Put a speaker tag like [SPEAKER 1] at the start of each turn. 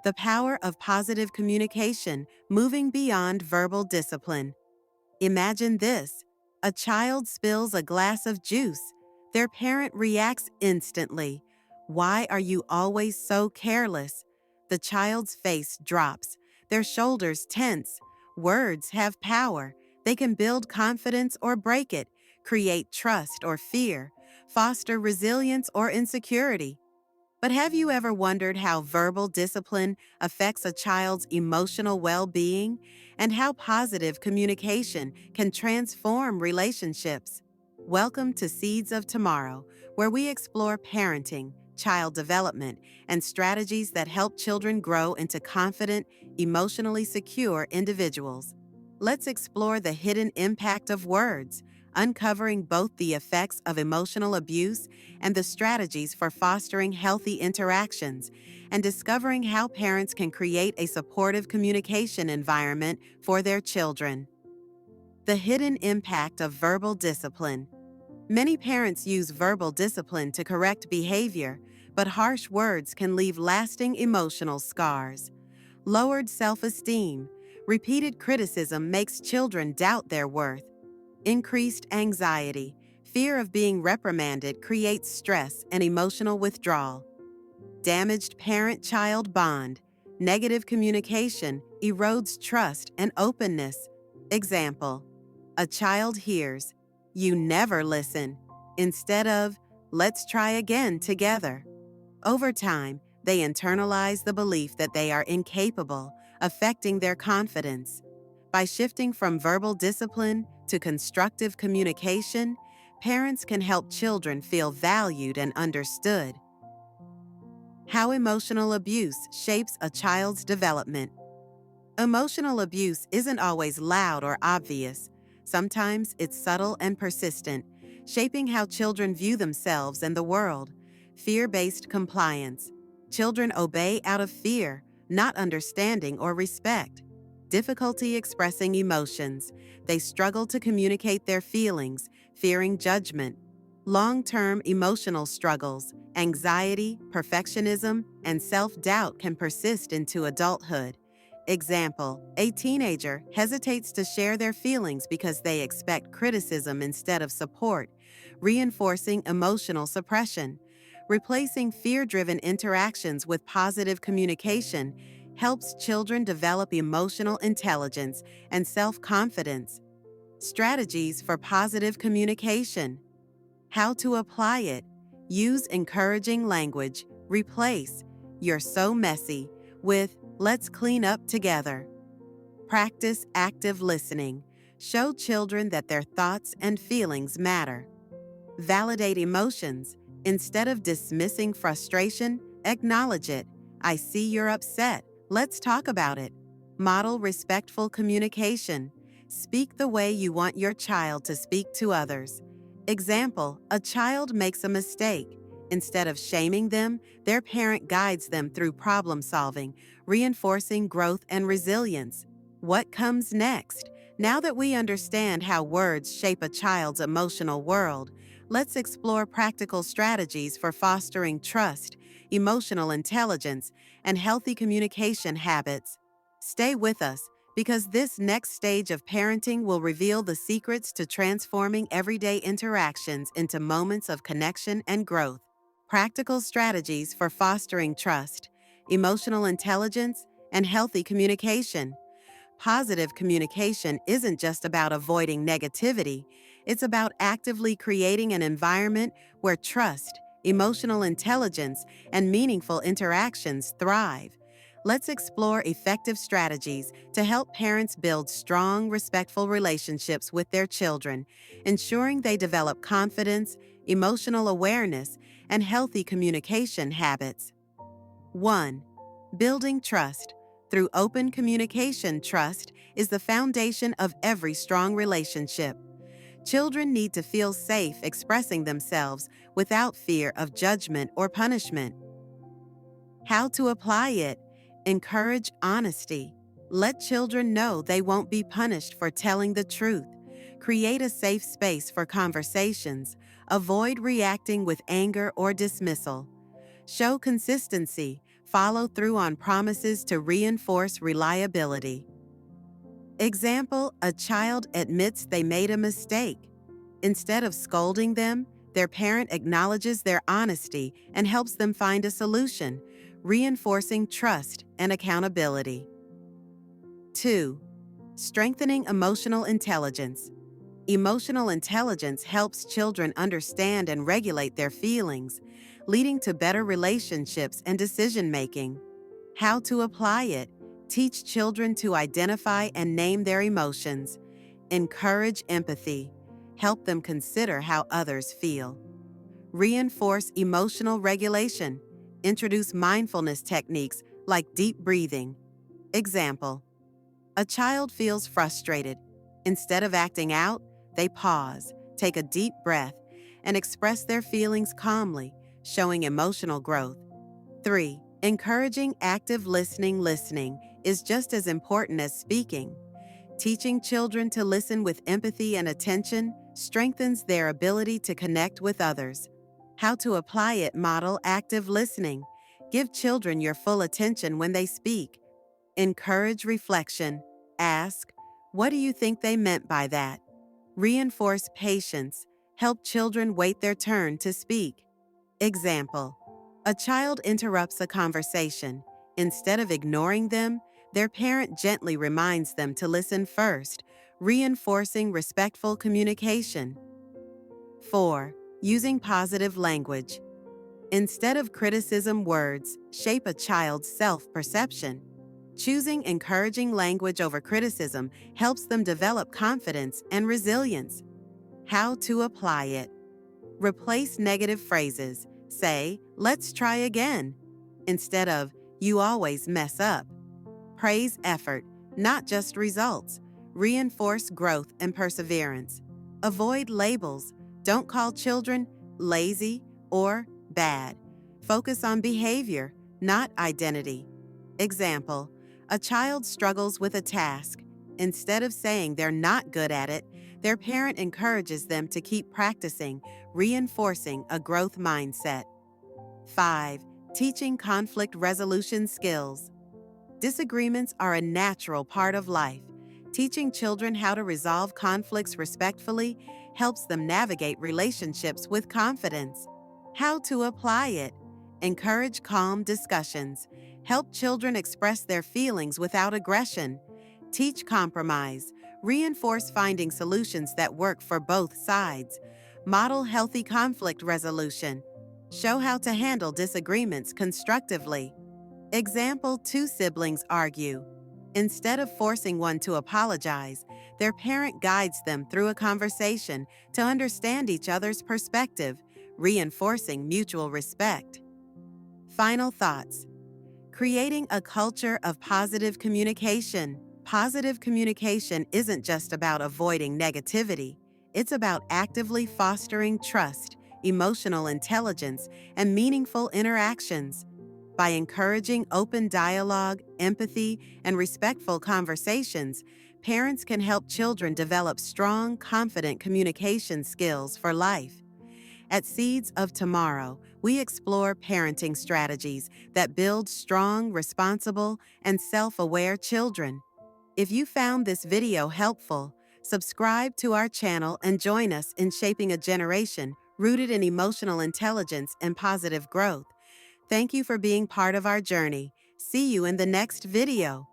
[SPEAKER 1] The power of positive communication, moving beyond verbal discipline. Imagine this. A child spills a glass of juice. Their parent reacts instantly. "Why are you always so careless?" The child's face drops. Their shoulders tense. Words have power. They can build confidence or break it, create trust or fear, foster resilience or insecurity. But have you ever wondered how verbal discipline affects a child's emotional well-being and how positive communication can transform relationships? Welcome to Seeds of Tomorrow, where we explore parenting, child development, and strategies that help children grow into confident, emotionally secure individuals. Let's explore the hidden impact of words, uncovering both the effects of emotional abuse and the strategies for fostering healthy interactions, and discovering how parents can create a supportive communication environment for their children. The hidden impact of verbal discipline. Many parents use verbal discipline to correct behavior, but harsh words can leave lasting emotional scars. Lowered self-esteem. Repeated criticism makes children doubt their worth. Increased anxiety. Fear of being reprimanded creates stress and emotional withdrawal. Damaged parent-child bond. Negative communication erodes trust and openness. Example: a child hears, "You never listen," instead of, "Let's try again together." Over time, they internalize the belief that they are incapable, affecting their confidence. By shifting from verbal discipline to constructive communication, parents can help children feel valued and understood. How emotional abuse shapes a child's development. Emotional abuse isn't always loud or obvious. Sometimes it's subtle and persistent, shaping how children view themselves and the world. Fear-based compliance. Children obey out of fear, not understanding or respect. Difficulty expressing emotions. They struggle to communicate their feelings, fearing judgment. Long-term emotional struggles, anxiety, perfectionism, and self-doubt can persist into adulthood. Example: a teenager hesitates to share their feelings because they expect criticism instead of support, reinforcing emotional suppression. Replacing fear-driven interactions with positive communication helps children develop emotional intelligence and self-confidence. Strategies for positive communication. How to apply it. Use encouraging language. Replace "You're so messy" with "Let's clean up together." Practice active listening. Show children that their thoughts and feelings matter. Validate emotions. Instead of dismissing frustration, acknowledge it. "I see you're upset. Let's talk about it." Model respectful communication. Speak the way you want your child to speak to others. Example: a child makes a mistake. Instead of shaming them, their parent guides them through problem solving, reinforcing growth and resilience. What comes next? Now that we understand how words shape a child's emotional world, let's explore practical strategies for fostering trust, emotional intelligence, and healthy communication habits. Stay with us, because this next stage of parenting will reveal the secrets to transforming everyday interactions into moments of connection and growth. Practical strategies for fostering trust, emotional intelligence, and healthy communication. Positive communication isn't just about avoiding negativity, it's about actively creating an environment where trust, emotional intelligence, and meaningful interactions thrive. Let's explore effective strategies to help parents build strong, respectful relationships with their children, ensuring they develop confidence, emotional awareness, and healthy communication habits. 1. Building trust. Through open communication, trust is the foundation of every strong relationship. Children need to feel safe expressing themselves without fear of judgment or punishment. How to apply it. Encourage honesty. Let children know they won't be punished for telling the truth. Create a safe space for conversations. Avoid reacting with anger or dismissal. Show consistency. Follow through on promises to reinforce reliability. Example, a child admits they made a mistake. Instead of scolding them, their parent acknowledges their honesty and helps them find a solution, reinforcing trust and accountability. 2. Strengthening emotional intelligence. Emotional intelligence helps children understand and regulate their feelings, leading to better relationships and decision-making. How to apply it. Teach children to identify and name their emotions. Encourage empathy. Help them consider how others feel. Reinforce emotional regulation. Introduce mindfulness techniques like deep breathing. Example, a child feels frustrated. Instead of acting out, they pause, take a deep breath, and express their feelings calmly, showing emotional growth. 3. Encouraging active listening. Listening is just as important as speaking. Teaching children to listen with empathy and attention strengthens their ability to connect with others. How to apply it. Model active listening. Give children your full attention when they speak. Encourage reflection. Ask, what do you think they meant by that? Reinforce patience. Help children wait their turn to speak. Example, a child interrupts a conversation. Instead of ignoring them, their parent gently reminds them to listen first, reinforcing respectful communication. 4. Using positive language. Instead of criticism, words shape a child's self-perception. Choosing encouraging language over criticism helps them develop confidence and resilience. How to apply it. Replace negative phrases. Say, let's try again, instead of, you always mess up. Praise effort, not just results. Reinforce growth and perseverance. Avoid labels. Don't call children lazy or bad. Focus on behavior, not identity. Example, a child struggles with a task. Instead of saying they're not good at it, their parent encourages them to keep practicing, reinforcing a growth mindset. 5. Teaching conflict resolution skills. Disagreements are a natural part of life. Teaching children how to resolve conflicts respectfully helps them navigate relationships with confidence. How to apply it. Encourage calm discussions. Help children express their feelings without aggression. Teach compromise. Reinforce finding solutions that work for both sides. Model healthy conflict resolution. Show how to handle disagreements constructively. Example, two siblings argue. Instead of forcing one to apologize, their parent guides them through a conversation to understand each other's perspective, reinforcing mutual respect. Final thoughts. Creating a culture of positive communication. Positive communication isn't just about avoiding negativity. It's about actively fostering trust, emotional intelligence, and meaningful interactions. By encouraging open dialogue, empathy, and respectful conversations, parents can help children develop strong, confident communication skills for life. At Seeds of Tomorrow, we explore parenting strategies that build strong, responsible, and self-aware children. If you found this video helpful, subscribe to our channel and join us in shaping a generation rooted in emotional intelligence and positive growth. Thank you for being part of our journey. See you in the next video.